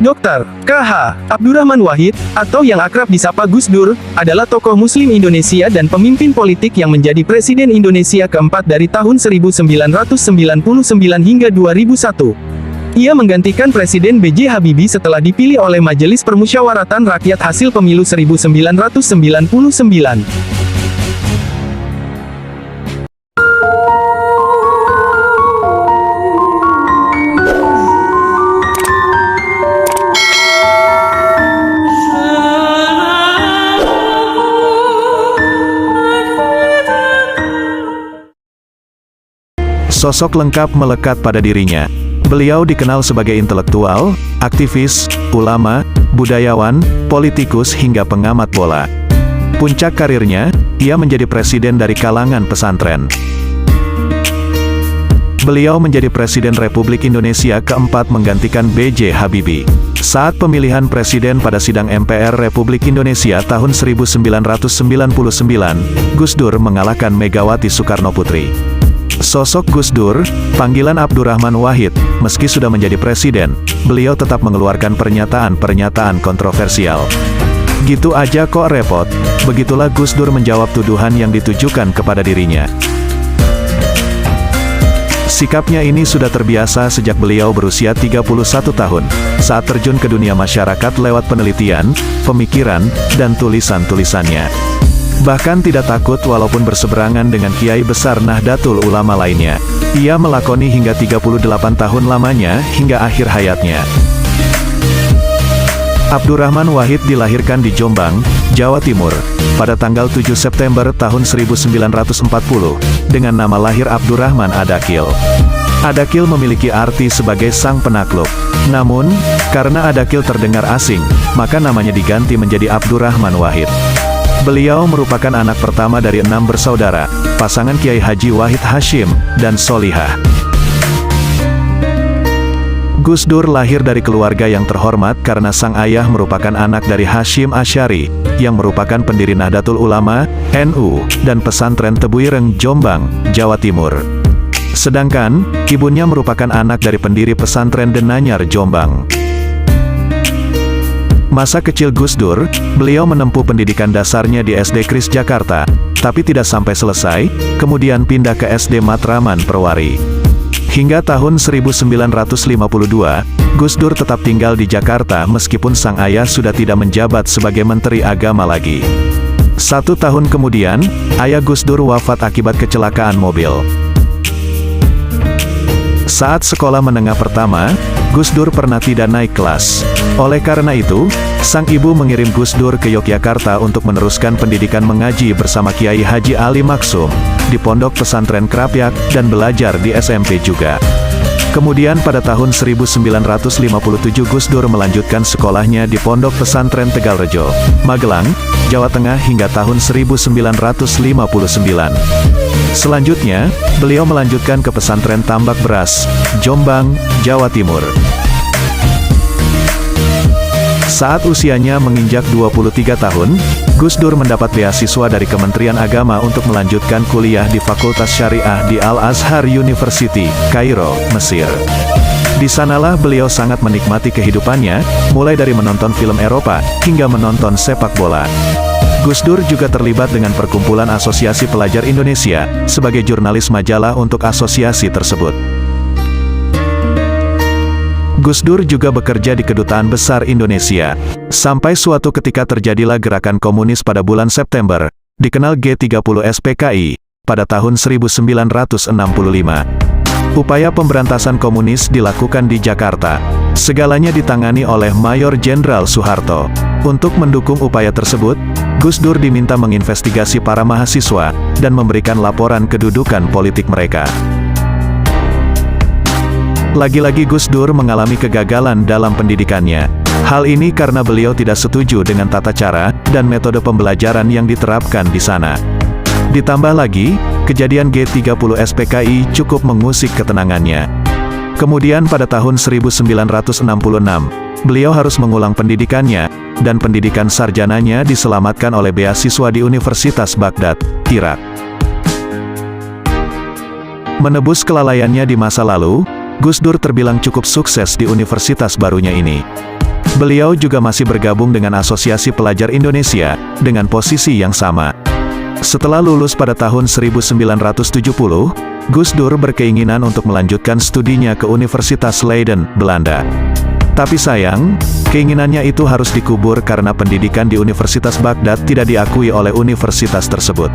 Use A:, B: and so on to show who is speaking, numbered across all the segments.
A: Dr. K.H. Abdurrahman Wahid, atau yang akrab disapa Gus Dur, adalah tokoh Muslim Indonesia dan pemimpin politik yang menjadi Presiden Indonesia keempat dari tahun 1999 hingga 2001. Ia menggantikan Presiden B.J. Habibie setelah dipilih oleh Majelis Permusyawaratan Rakyat hasil pemilu 1999.
B: Sosok lengkap melekat pada dirinya. Beliau dikenal sebagai intelektual, aktivis, ulama, budayawan, politikus hingga pengamat bola. Puncak karirnya, ia menjadi presiden dari kalangan pesantren. Beliau menjadi Presiden Republik Indonesia keempat menggantikan B.J. Habibie. Saat pemilihan presiden pada sidang MPR Republik Indonesia tahun 1999, Gus Dur mengalahkan Megawati Soekarnoputri. Sosok Gus Dur, panggilan Abdurrahman Wahid, meski sudah menjadi presiden, beliau tetap mengeluarkan pernyataan-pernyataan kontroversial. Gitu aja kok repot, begitulah Gus Dur menjawab tuduhan yang ditujukan kepada dirinya. Sikapnya ini sudah terbiasa sejak beliau berusia 31 tahun, saat terjun ke dunia masyarakat lewat penelitian, pemikiran, dan tulisan-tulisannya. Bahkan tidak takut walaupun berseberangan dengan kiai besar Nahdlatul Ulama lainnya. Ia melakoni hingga 38 tahun lamanya, hingga akhir hayatnya. Abdurrahman Wahid dilahirkan di Jombang, Jawa Timur, pada tanggal 7 September tahun 1940, dengan nama lahir Abdurrahman Adakil. Adakil memiliki arti sebagai sang penakluk. Namun, karena Adakil terdengar asing, maka namanya diganti menjadi Abdurrahman Wahid. Beliau merupakan anak pertama dari 6 bersaudara, pasangan Kiai Haji Wahid Hashim, dan Solihah. Gus Dur lahir dari keluarga yang terhormat karena sang ayah merupakan anak dari Hashim Asy'ari, yang merupakan pendiri Nahdlatul Ulama, NU, dan pesantren Tebuireng, Jombang, Jawa Timur. Sedangkan, ibunya merupakan anak dari pendiri pesantren Denanyar, Jombang. Masa kecil Gus Dur, beliau menempuh pendidikan dasarnya di SD Kris Jakarta, tapi tidak sampai selesai, kemudian pindah ke SD Matraman Perwari. Hingga tahun 1952, Gus Dur tetap tinggal di Jakarta meskipun sang ayah sudah tidak menjabat sebagai Menteri Agama lagi. 1 tahun kemudian, ayah Gus Dur wafat akibat kecelakaan mobil. Saat sekolah menengah pertama, Gus Dur pernah tidak naik kelas. Oleh karena itu, sang ibu mengirim Gus Dur ke Yogyakarta untuk meneruskan pendidikan mengaji bersama Kiai Haji Ali Maksum, di Pondok Pesantren Krapyak, dan belajar di SMP juga. Kemudian pada tahun 1957 Gus Dur melanjutkan sekolahnya di Pondok Pesantren Tegalrejo, Magelang, Jawa Tengah hingga tahun 1959. Selanjutnya, beliau melanjutkan ke Pesantren Tambak Beras, Jombang, Jawa Timur. Saat usianya menginjak 23 tahun, Gus Dur mendapat beasiswa dari Kementerian Agama untuk melanjutkan kuliah di Fakultas Syariah di Al-Azhar University, Kairo, Mesir. Di sanalah beliau sangat menikmati kehidupannya, mulai dari menonton film Eropa, hingga menonton sepak bola. Gus Dur juga terlibat dengan Perkumpulan Asosiasi Pelajar Indonesia, sebagai jurnalis majalah untuk asosiasi tersebut. Gus Dur juga bekerja di Kedutaan Besar Indonesia. Sampai suatu ketika terjadilah gerakan komunis pada bulan September, dikenal G30 SPKI, pada tahun 1965. Upaya pemberantasan komunis dilakukan di Jakarta. Segalanya ditangani oleh Mayor Jenderal Soeharto. Untuk mendukung upaya tersebut, Gus Dur diminta menginvestigasi para mahasiswa, dan memberikan laporan kedudukan politik mereka. Lagi-lagi Gus Dur mengalami kegagalan dalam pendidikannya. Hal ini karena beliau tidak setuju dengan tata cara dan metode pembelajaran yang diterapkan di sana. Ditambah lagi, kejadian G30 SPKI cukup mengusik ketenangannya. Kemudian pada tahun 1966, beliau harus mengulang pendidikannya, dan pendidikan sarjananya diselamatkan oleh beasiswa di Universitas Baghdad, Irak. Menebus kelalaiannya di masa lalu, Gus Dur terbilang cukup sukses di universitas barunya ini. Beliau juga masih bergabung dengan Asosiasi Pelajar Indonesia, dengan posisi yang sama. Setelah lulus pada tahun 1970, Gus Dur berkeinginan untuk melanjutkan studinya ke Universitas Leiden, Belanda. Tapi sayang, keinginannya itu harus dikubur karena pendidikan di Universitas Baghdad tidak diakui oleh universitas tersebut.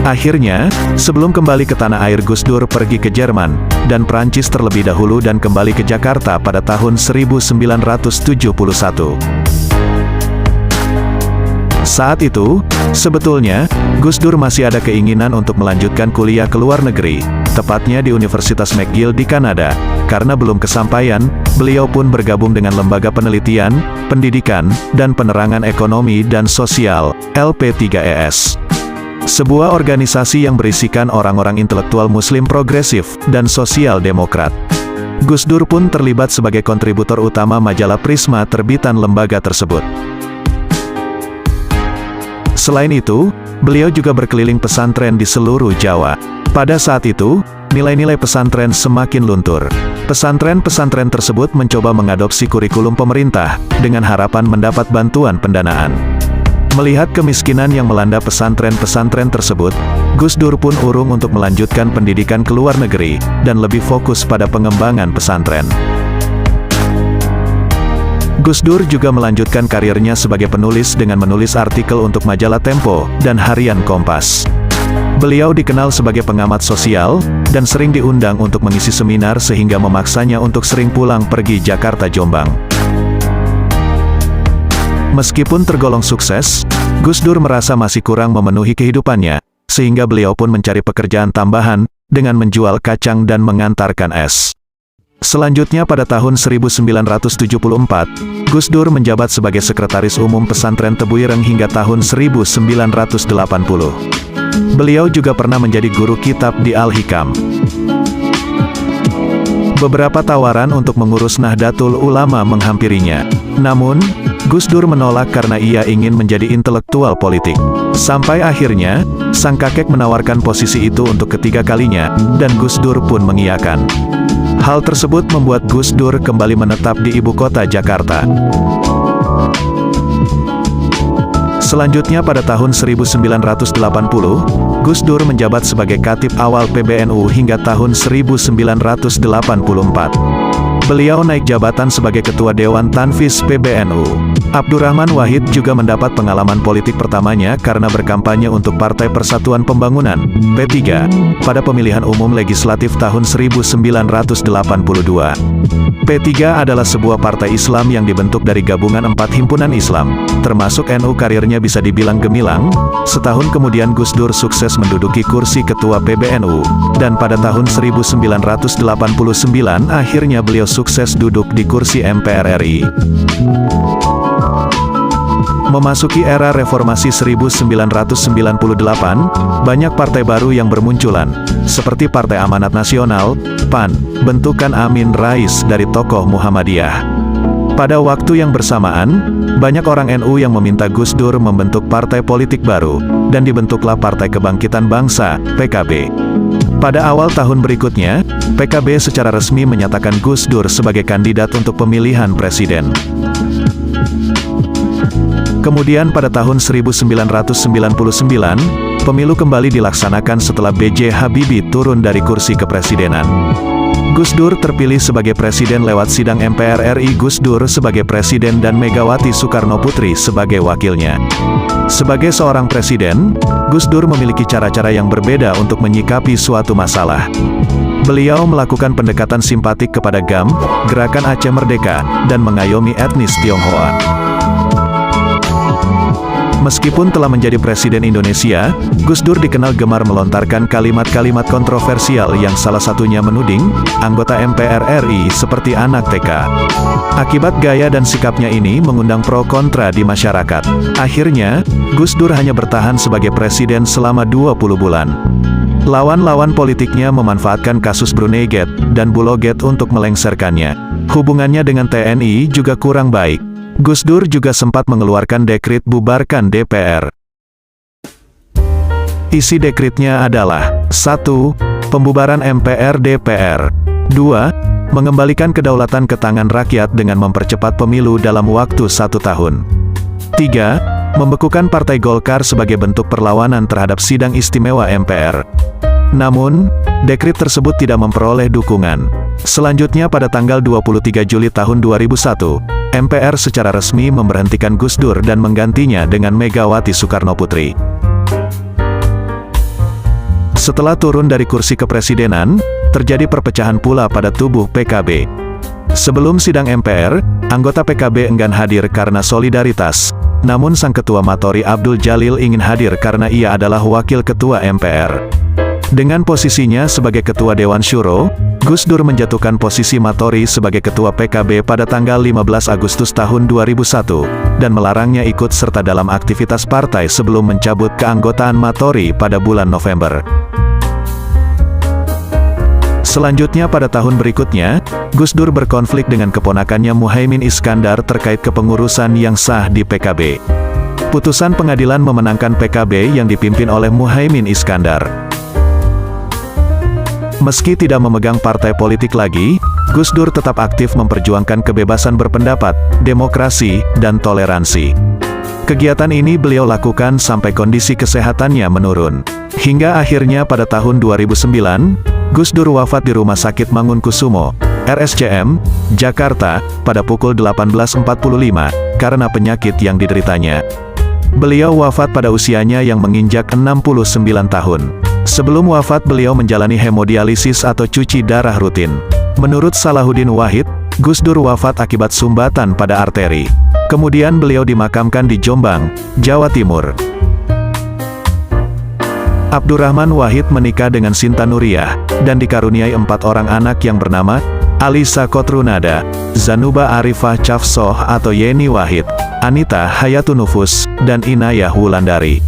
B: Akhirnya, sebelum kembali ke tanah air, Gus Dur pergi ke Jerman dan Prancis terlebih dahulu dan kembali ke Jakarta pada tahun 1971. Saat itu, sebetulnya, Gus Dur masih ada keinginan untuk melanjutkan kuliah ke luar negeri, tepatnya di Universitas McGill di Kanada. Karena belum kesampaian, beliau pun bergabung dengan Lembaga Penelitian, Pendidikan, dan Penerangan Ekonomi dan Sosial, LP3ES. Sebuah organisasi yang berisikan orang-orang intelektual Muslim progresif dan sosial demokrat. Gus Dur pun terlibat sebagai kontributor utama majalah Prisma terbitan lembaga tersebut. Selain itu, beliau juga berkeliling pesantren di seluruh Jawa. Pada saat itu, nilai-nilai pesantren semakin luntur. Pesantren-pesantren tersebut mencoba mengadopsi kurikulum pemerintah, dengan harapan mendapat bantuan pendanaan. Melihat kemiskinan yang melanda pesantren-pesantren tersebut, Gus Dur pun urung untuk melanjutkan pendidikan ke luar negeri, dan lebih fokus pada pengembangan pesantren. Gus Dur juga melanjutkan karirnya sebagai penulis dengan menulis artikel untuk majalah Tempo dan harian Kompas. Beliau dikenal sebagai pengamat sosial, dan sering diundang untuk mengisi seminar sehingga memaksanya untuk sering pulang pergi Jakarta Jombang. Meskipun tergolong sukses, Gus Dur merasa masih kurang memenuhi kehidupannya, sehingga beliau pun mencari pekerjaan tambahan, dengan menjual kacang dan mengantarkan es. Selanjutnya pada tahun 1974, Gus Dur menjabat sebagai Sekretaris Umum Pesantren Tebuireng hingga tahun 1980. Beliau juga pernah menjadi guru kitab di Al-Hikam. Beberapa tawaran untuk mengurus Nahdlatul Ulama menghampirinya. Namun, Gus Dur menolak karena ia ingin menjadi intelektual politik. Sampai akhirnya, sang kakek menawarkan posisi itu untuk ketiga kalinya, dan Gus Dur pun mengiyakan. Hal tersebut membuat Gus Dur kembali menetap di ibu kota Jakarta. Selanjutnya pada tahun 1980, Gus Dur menjabat sebagai Katib Awal PBNU hingga tahun 1984. Beliau naik jabatan sebagai Ketua Dewan Tanfis PBNU. Abdurrahman Wahid juga mendapat pengalaman politik pertamanya karena berkampanye untuk Partai Persatuan Pembangunan, P3, pada pemilihan umum legislatif tahun 1982. P3 adalah sebuah partai Islam yang dibentuk dari gabungan 4 himpunan Islam, termasuk NU. Karirnya bisa dibilang gemilang. Setahun kemudian Gus Dur sukses menduduki kursi Ketua PBNU, dan pada tahun 1989 akhirnya beliau sukses duduk di kursi MPR RI. Memasuki era reformasi 1998, banyak partai baru yang bermunculan, seperti Partai Amanat Nasional, PAN, bentukan Amin Rais dari tokoh Muhammadiyah. Pada waktu yang bersamaan, banyak orang NU yang meminta Gus Dur membentuk partai politik baru, dan dibentuklah Partai Kebangkitan Bangsa, PKB. Pada awal tahun berikutnya, PKB secara resmi menyatakan Gus Dur sebagai kandidat untuk pemilihan presiden. Kemudian pada tahun 1999, pemilu kembali dilaksanakan setelah B.J. Habibie turun dari kursi kepresidenan. Gus Dur terpilih sebagai presiden lewat sidang MPR RI. Gus Dur sebagai presiden dan Megawati Soekarnoputri sebagai wakilnya. Sebagai seorang presiden, Gus Dur memiliki cara-cara yang berbeda untuk menyikapi suatu masalah. Beliau melakukan pendekatan simpatik kepada GAM, Gerakan Aceh Merdeka, dan mengayomi etnis Tionghoa. Meskipun telah menjadi Presiden Indonesia, Gus Dur dikenal gemar melontarkan kalimat-kalimat kontroversial yang salah satunya menuding anggota MPR RI seperti anak TK. Akibat gaya dan sikapnya ini mengundang pro kontra di masyarakat. Akhirnya, Gus Dur hanya bertahan sebagai presiden selama 20 bulan. Lawan-lawan politiknya memanfaatkan kasus Brunei Gate dan Pulau Gate untuk melengsarkannya. Hubungannya dengan TNI juga kurang baik. Gus Dur juga sempat mengeluarkan dekret bubarkan DPR. Isi dekretnya adalah 1. Pembubaran MPR DPR 2. mengembalikan kedaulatan ke tangan rakyat dengan mempercepat pemilu dalam waktu 1 tahun. 3. Membekukan Partai Golkar sebagai bentuk perlawanan terhadap sidang istimewa MPR. Namun, dekrit tersebut tidak memperoleh dukungan. Selanjutnya pada tanggal 23 Juli tahun 2001, MPR secara resmi memberhentikan Gus Dur dan menggantinya dengan Megawati Soekarnoputri. Setelah turun dari kursi kepresidenan, terjadi perpecahan pula pada tubuh PKB. Sebelum sidang MPR, anggota PKB enggan hadir karena solidaritas. Namun sang ketua Matori Abdul Jalil ingin hadir karena ia adalah wakil ketua MPR. Dengan posisinya sebagai ketua Dewan Syuro, Gus Dur menjatuhkan posisi Matori sebagai ketua PKB pada tanggal 15 Agustus tahun 2001, dan melarangnya ikut serta dalam aktivitas partai sebelum mencabut keanggotaan Matori pada bulan November. Selanjutnya pada tahun berikutnya, Gus Dur berkonflik dengan keponakannya Muhaimin Iskandar terkait kepengurusan yang sah di PKB. Putusan pengadilan memenangkan PKB yang dipimpin oleh Muhaimin Iskandar. Meski tidak memegang partai politik lagi, Gus Dur tetap aktif memperjuangkan kebebasan berpendapat, demokrasi, dan toleransi. Kegiatan ini beliau lakukan sampai kondisi kesehatannya menurun. Hingga akhirnya pada tahun 2009, Gus Dur wafat di Rumah Sakit Mangunkusumo, RSCM, Jakarta, pada pukul 18.45, karena penyakit yang dideritanya. Beliau wafat pada usianya yang menginjak 69 tahun. Sebelum wafat beliau menjalani hemodialisis atau cuci darah rutin. Menurut Salahuddin Wahid, Gus Dur wafat akibat sumbatan pada arteri. Kemudian beliau dimakamkan di Jombang, Jawa Timur. Abdurrahman Wahid menikah dengan Sinta Nuriyah, dan dikaruniai 4 orang anak yang bernama Alisa Kotrunada, Zanuba Arifah Cafsoh atau Yeni Wahid, Anita Hayatunufus, dan Inayah Wulandari.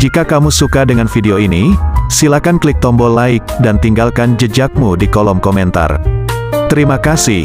B: Jika kamu suka dengan video ini, silakan klik tombol like dan tinggalkan jejakmu di kolom komentar. Terima kasih.